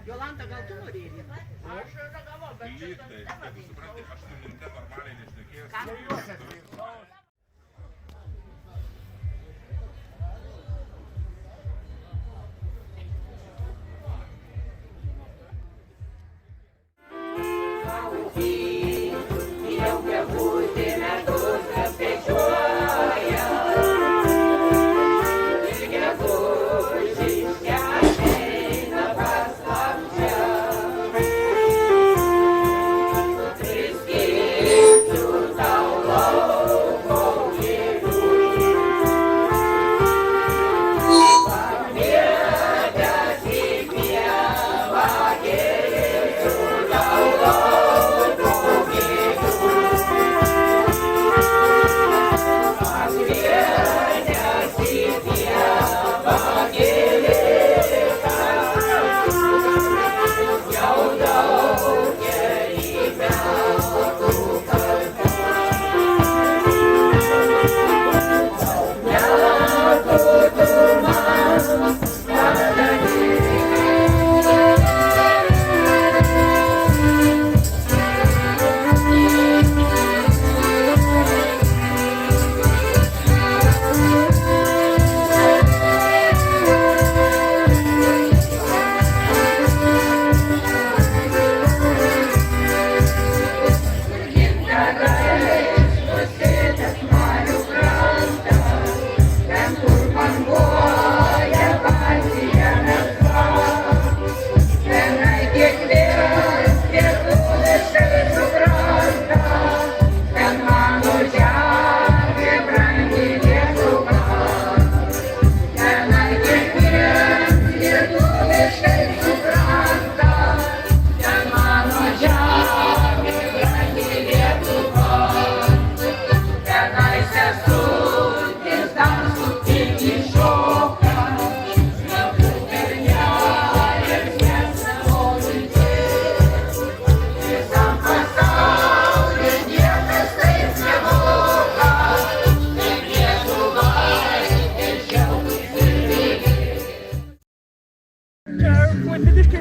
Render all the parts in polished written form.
Jolanta, gal tu norėjai? Aš ragavau, bet tai, supranti, aš su minte normaliai nešnekėjau.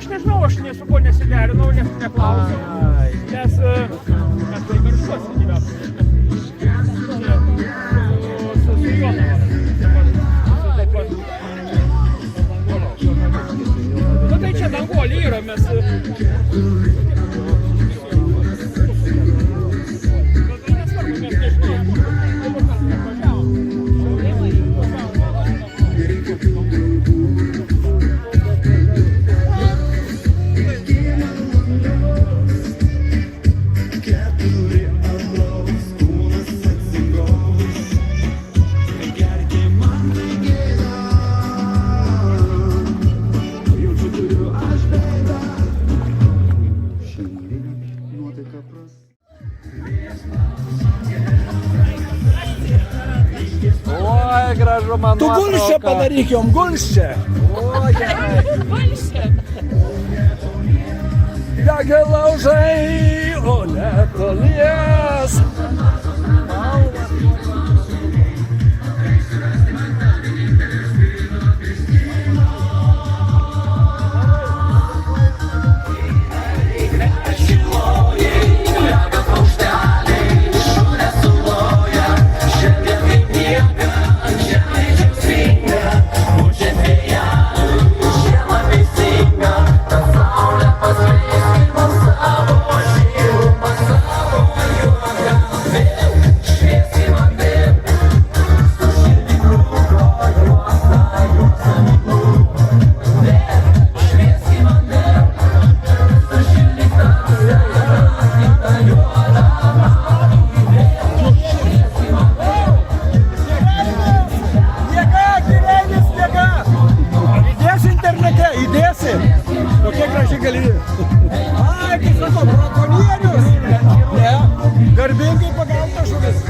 Aš nežinau, aš su kuo nesiderinau, neklausiau, nes mes tai Garšuose gyvename. Su Jonava. Nu tai čia Dangolė yra, mes... Gražu man tu gulščią padaryk jom, gulščią. O, gerai. Gulščią. Ja, Degė laužai, o netolies. Kokie graži galėjai. Ai, kai sako, brakonierius. Ne, garbingai pagauta žuvis.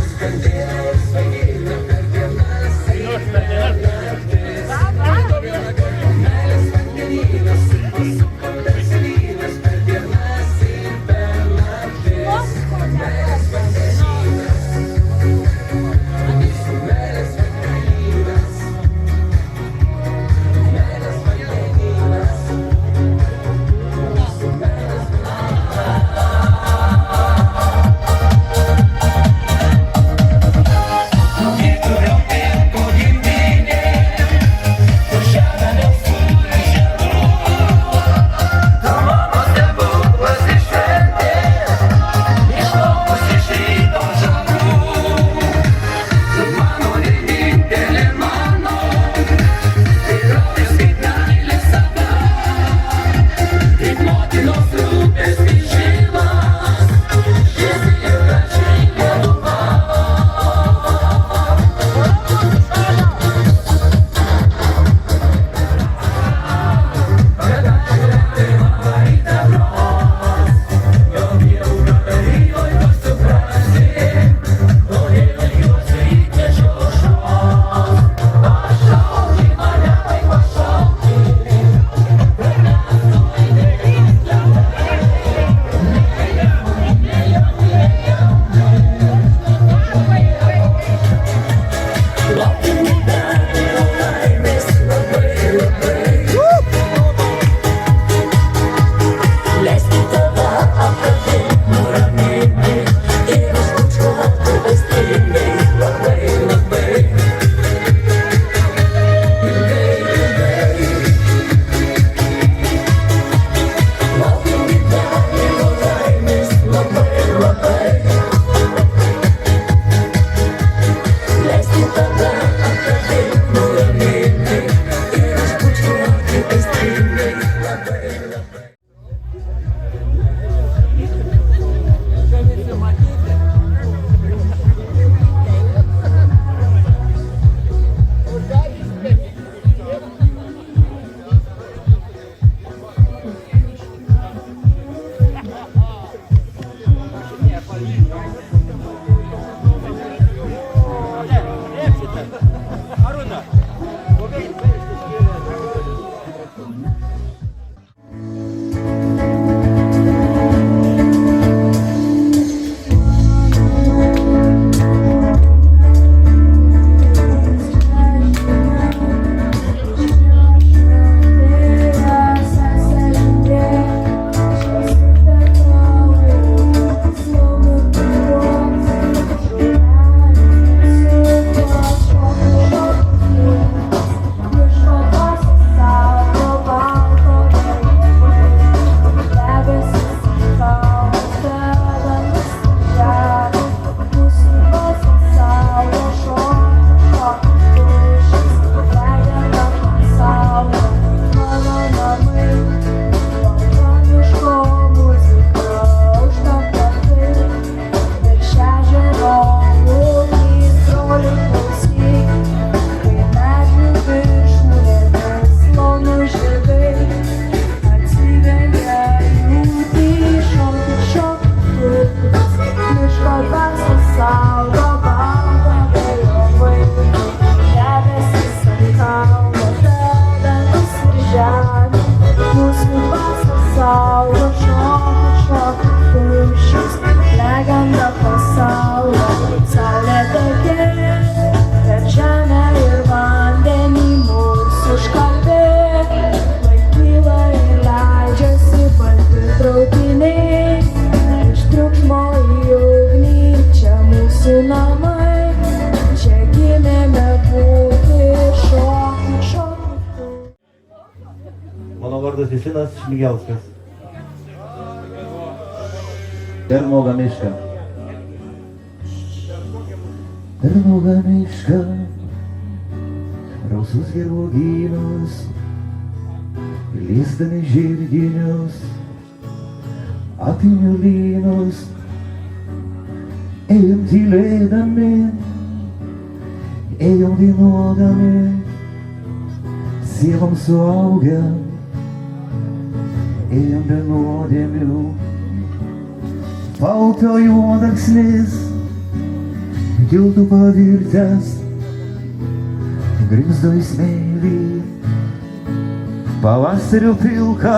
pušis, legenda pasaulio, saulė tekė, per žemę ir vandenį mūsų užkalbė, laikyla ir leidžiasi balti traukiniai, iš triukšmo į ugnį, čia mūsų namai, čia gimėme būti, šokti. Mano vardas Justinas Šmigelskas. Termoga miška. Termoga miška, rausvus gervuogynus, lįsdami žirginius, apinių lynus, ėjom tylėdami, ėjom dainuodami, sielom suaugę, ėjom be nuodėmių. Paupio juodaksnis, tiltų pavirtęs, grimzdo į smėlį, pavasario pilka,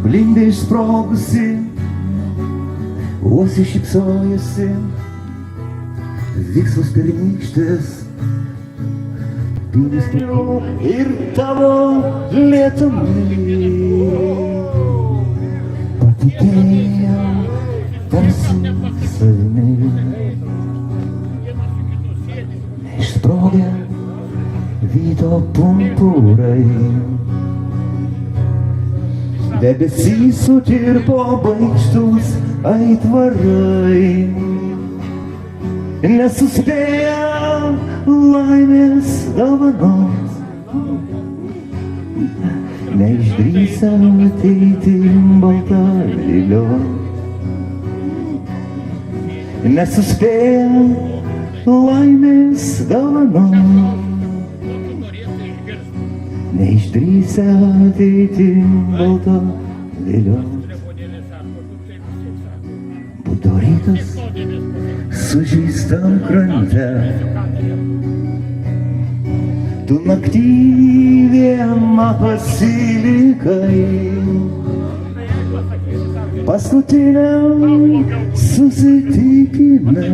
blindė išsprogusi, uosiai šypsojosi, viksus pernykštis, pilnis pinigų ir tavo lietumi. Patikėjau tarsi savimi, neišsprogę vyto pumpurai, debesys sutirpo baikštus aitvarai, nesuspėję laimės dovanos, neišdrįsę ateiti balta vėliava, nesuspėję laimės dovanos, neišdrįsę ateiti balta vėliava. Būtų rytas sužeistam krante, tu naktį viena pasilikai, paskutiniam susitikime,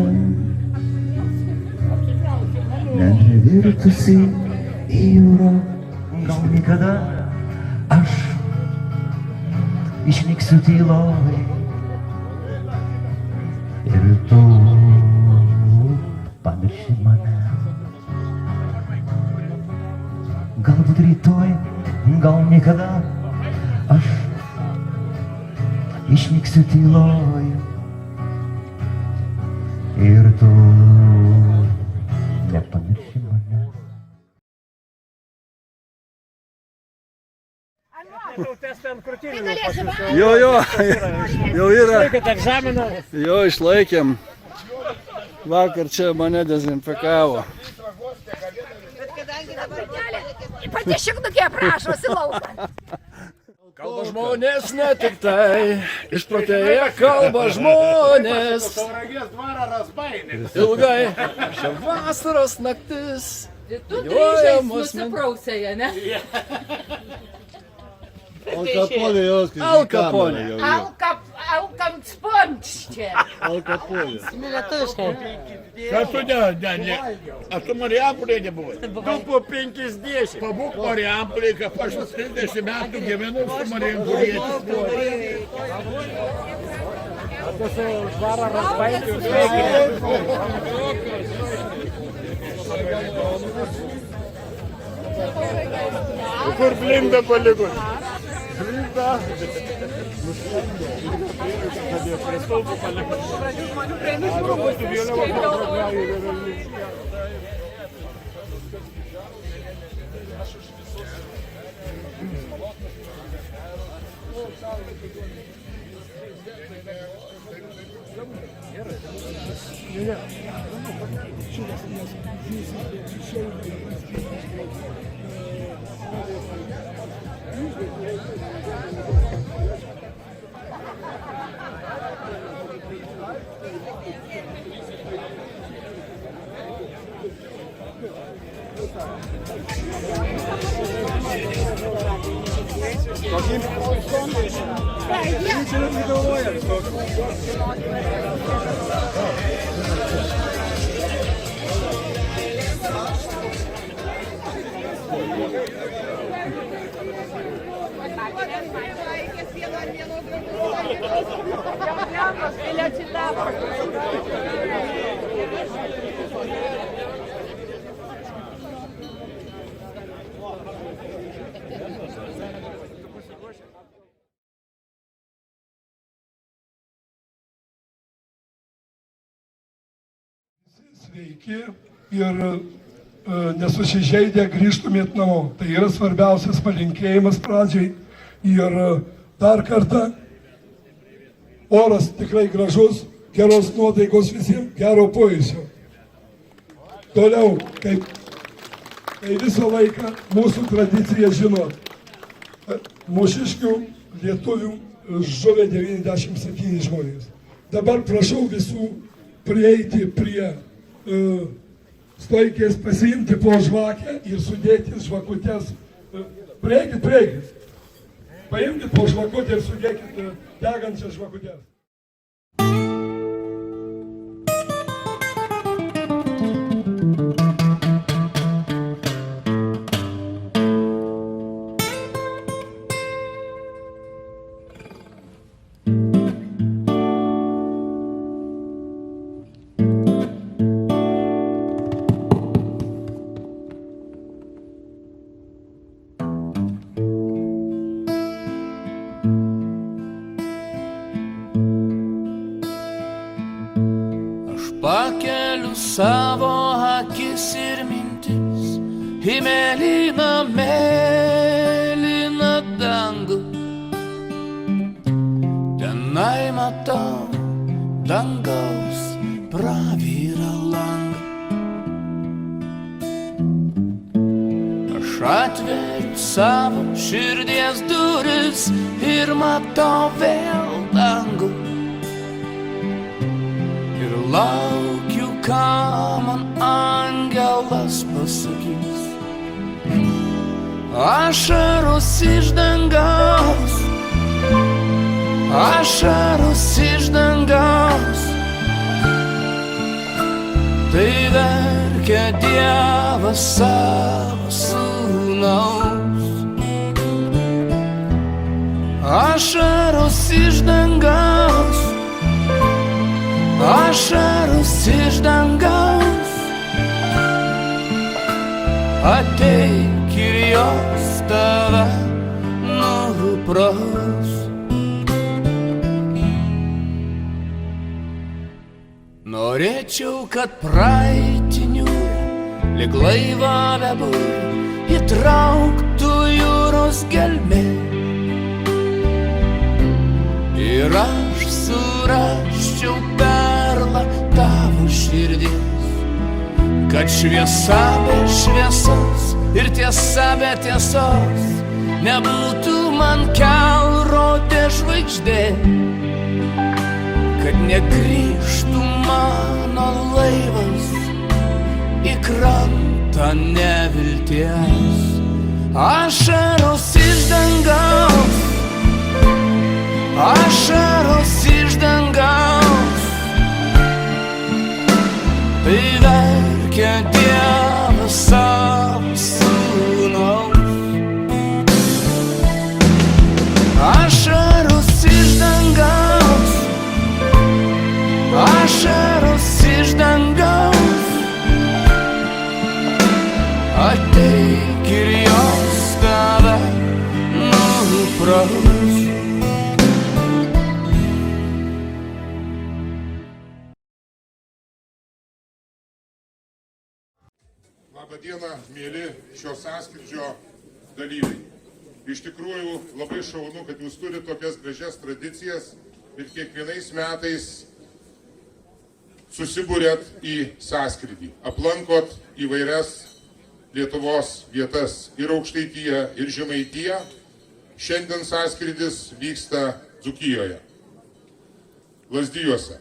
nevirtusi į jūrą, gal niekada aš išnyksiu tyloj ir tu pamirši mane. Galbūt rytoj, gal niekada aš išnyksiu tyloj ir tu nepamirši mane. Jo, jau yra. Laikėt egzaminą? Jo, išlaikėm. Vakar čia mane dezinfekavo. Pati šiknukė prašosi lauką. Kalba žmonės ne tik tai, išprotėję kalba žmonės. Ilgai šią vasaros naktis. Tu grįžai nusiprausėje, ne? Alkaponė. Alkam sponččia. Ką tu ne? A tu Marijampolėje nebuvai? Tu po 50. Pabūk Marijampolėje, kad aš 30 metų gyvenu su Marijampolėje. Tu su žvara Raspaitį Kur blindą palikus? Blindą. Prie stulpų palikus. Каким? Čia negalvoja. Sveiki ir nesusižeidę grįžtumėt namo. Tai yra svarbiausias palinkėjimas pradžiai. Ir dar kartą oras tikrai gražus, geros nuotaikos visiems, gero poilsio. Toliau, kaip visą laiką mūsų tradicija žinot, Mūšiškių lietuvių žuvę 97 žmonės. Dabar prašau visų prieiti prie stoikės, pasiimti po žvakę ir sudėti žvakutės. Prieikit. Paimkit po žvakutę ir sudėkit degančias žvakutės. Pakeliu savo akis ir mintis į mėlyną, mėlyną dangų. Tenai matau dangaus pravyrą langą. Aš atveriu savo širdies duris ir matau vėl dangų. Laukiu, ką man angelas pasakys. Ašaros iš dangaus, ašaros iš dangaus. Tai verkia Dievas savo sūnaus. Ašaros iš dangaus, ašaros iš dangaus. Ateik ir jos tave nupraus. Norėčiau, kad praeitinių lyg laivą bebūrį įtrauktų jūros gelmė. Ir aš surasčiau perlą tavo širdies, kad šviesa be šviesos ir tiesa be tiesos nebūtų man kelrodė žvaigždė, kad negrįžtų mano laivas į krantą nevilties. Ašaros iš dangaus, ašaros iš dangaus. Tai verkia Dievas savo sūnaus. Ašaros iš dangaus, ašaros iš dangaus. Ateik ir jos tave nupraus. Labadiena, mėly šio sąskrydžio dalyviai. Iš tikrųjų labai šaunu, kad jūs turite tokias gražias tradicijas ir kiekvienais metais susibūrėt į sąskrydį. Aplankot įvairias Lietuvos vietas ir Aukštaitiją, ir Žemaitiją. Šiandien sąskrydis vyksta Dzūkijoje, Lazdijuose.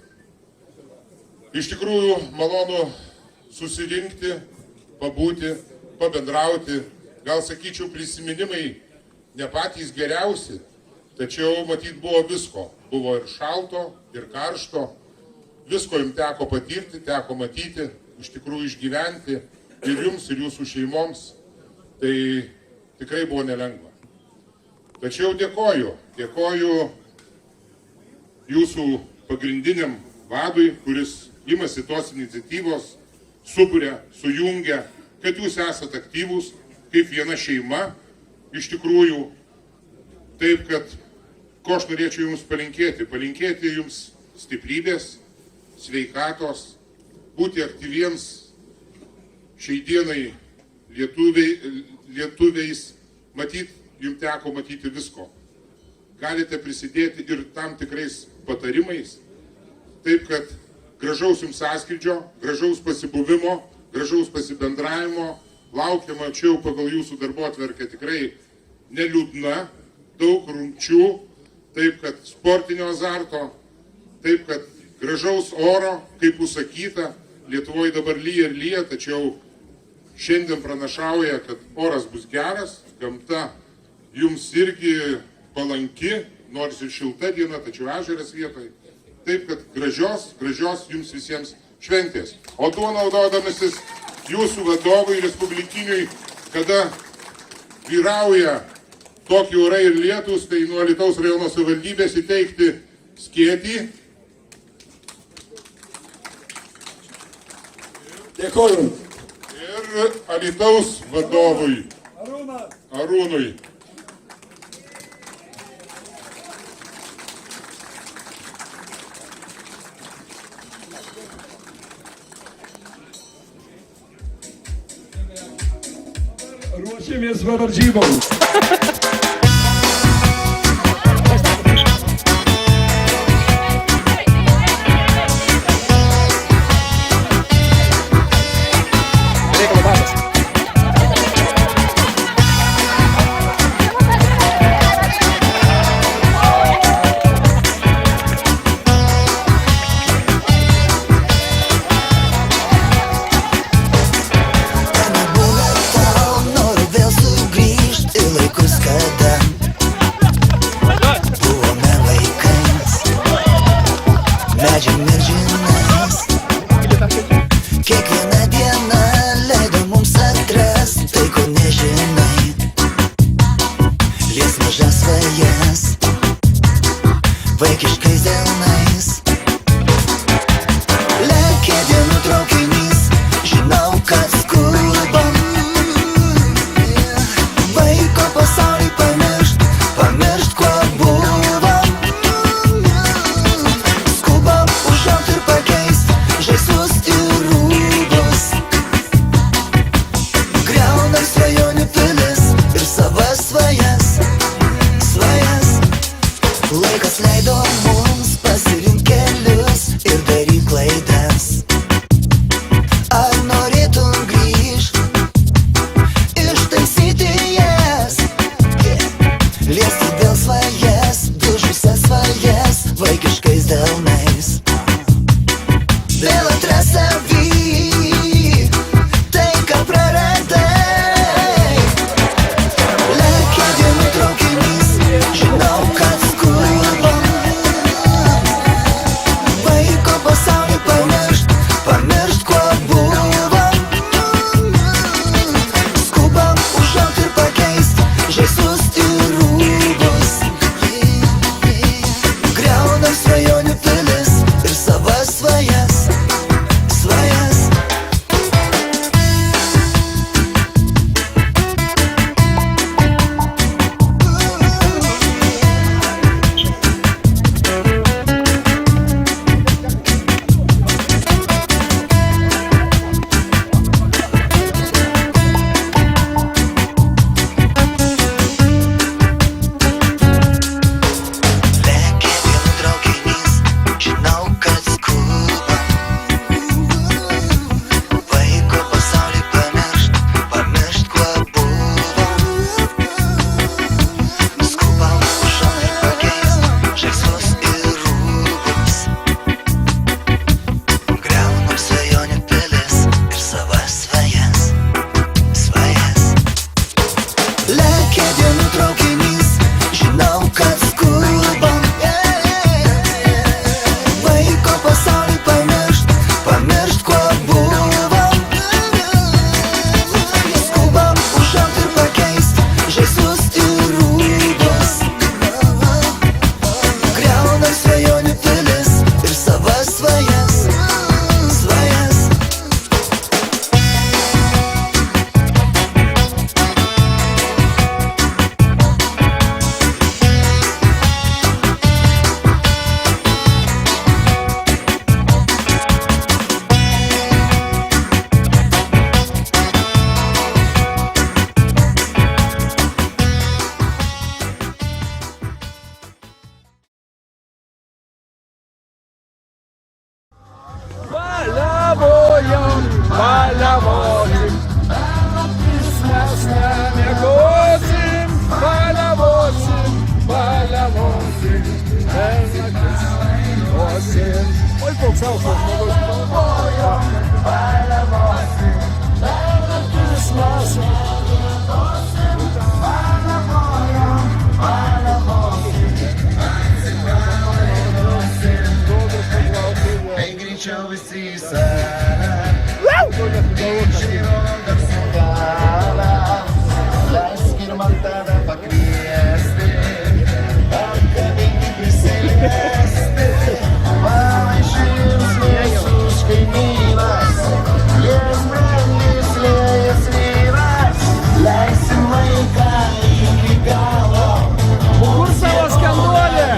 Iš tikrųjų malonu susirinkti, pabūti, pabendrauti, gal sakyčiau prisiminimai ne patys geriausi, Tačiau matyt buvo visko. Buvo ir šalto, ir karšto. Visko jums teko patirti, teko matyti, iš tikrųjų išgyventi ir jums, ir jūsų šeimoms. Tai tikrai buvo nelengva. Tačiau dėkoju jūsų pagrindiniam vadui, kuris imasi tos iniciatyvos, suburia, sujungia, kad jūs esate aktyvūs, kaip viena šeima, iš tikrųjų, taip, kad ko aš norėčiau jums palinkėti jums stiprybės, sveikatos, būti aktyviems šiai dienai lietuviais, matyt, jums teko matyti visko. Galite prisidėti ir tam tikrais patarimais, taip kad gražaus jums sąskrydžio, gražaus pasibuvimo, gražaus pasibendravimo, laukiama čia jau pagal jūsų darbotvarkę tikrai neliūdna, daug rungčių, taip kad sportinio azarto, taip kad gražaus oro, kaip bus sakyta, Lietuvoje dabar lyja ir lyja, tačiau šiandien pranašauja, kad oras bus geras, gamta jums irgi palanki, nors ir šilta diena, tačiau ežeras vietoj. Taip, kad gražios jums visiems šventės. O tuo naudodamasis jūsų vadovui respublikiniui, kada vyrauja tokie orai ir lietus, tai nuo Alytaus rajono savivaldybės įteikti skėtį. Dėkoju. Ir Alytaus vadovui Arūnui. Ruošiamės varžyboms. Vaikiškais delnais lekia dienų traukinys, žinau, kad skubam vaiko pasaulį pamiršt, kuo buvom. Skubam užaugt ir pakeist žaislus ir rūbus, griaunam svajonių pilis ir savas svajas. Laikas leido mums pasirinkti kelius ir daryti klaidas. Ar norėtum grįžt, ištaisyti jas, liesti vėl svajas, dužusias svajas, vaikiškais delnais. Vėl atras savy tai, ką praradai. Lekia dienų traukinys, žinau, kad skubam linksmiausias žmogus. Greičiau visi į salę, žiūrom garsų galą, leiskir man tave pakviesti, apkabinti prisiliesti, pavaišins mūsų kaimynas, lies brangis, lies vyras, leisim laiką iki galo. Kur savo skanduolė?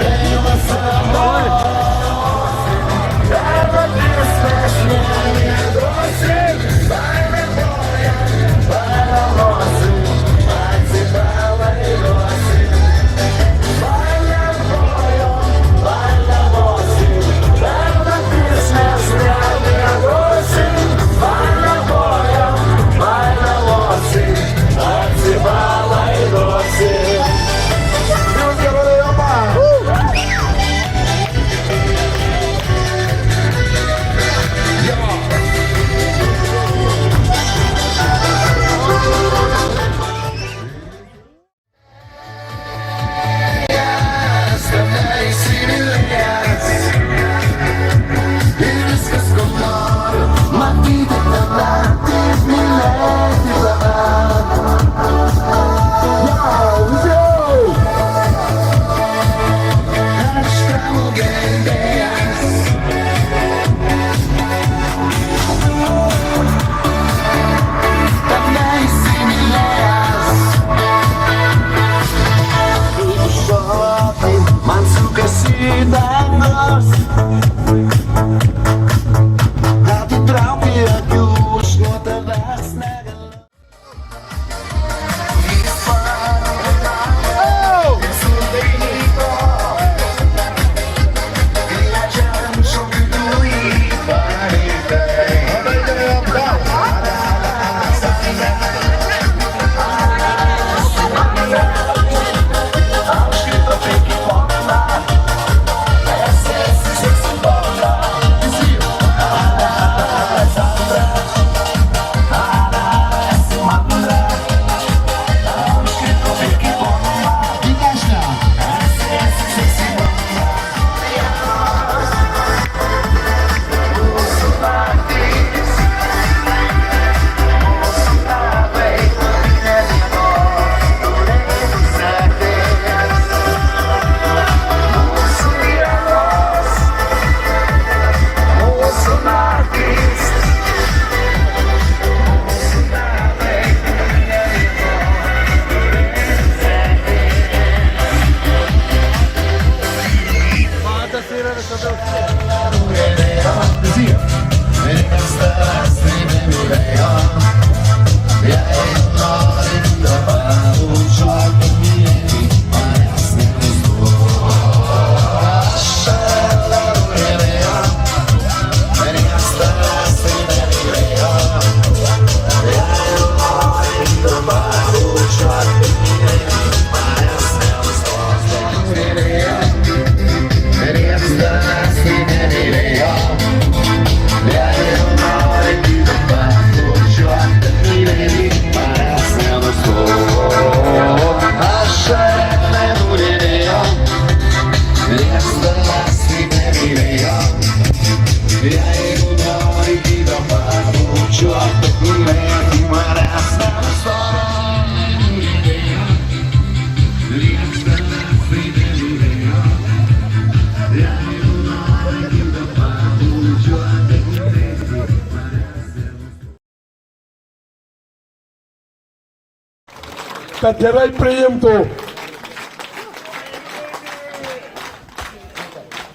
Kad gerai priimtų.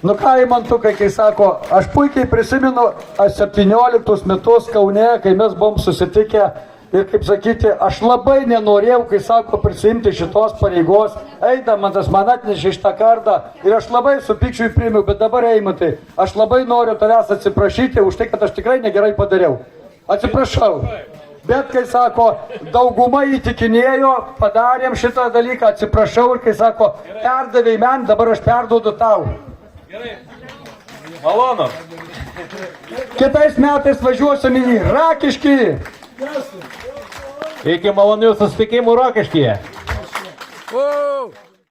Nu ką, Imantukai, kai sako, aš puikiai prisimenu 17 metus Kaune, kai mes buvom susitikę ir, kaip sakyti, aš labai nenorėjau, kai sako, prisimti šitos pareigos, eidamantas man atnešė šitą kardą ir aš labai su pykčiu priėmiau, bet dabar, Eimantai, aš labai noriu tavęs atsiprašyti už tai, kad aš tikrai negerai padariau. Atsiprašau. Bet, kai sako, dauguma įtikinėjo, padarėm šitą dalyką, atsiprašau ir, kai sako, perdavėjai man, dabar aš perduodu tau. Malonu. Kitais metais važiuosim į Rakiškį. Iki malonių susitikimų Rokiškyje. O,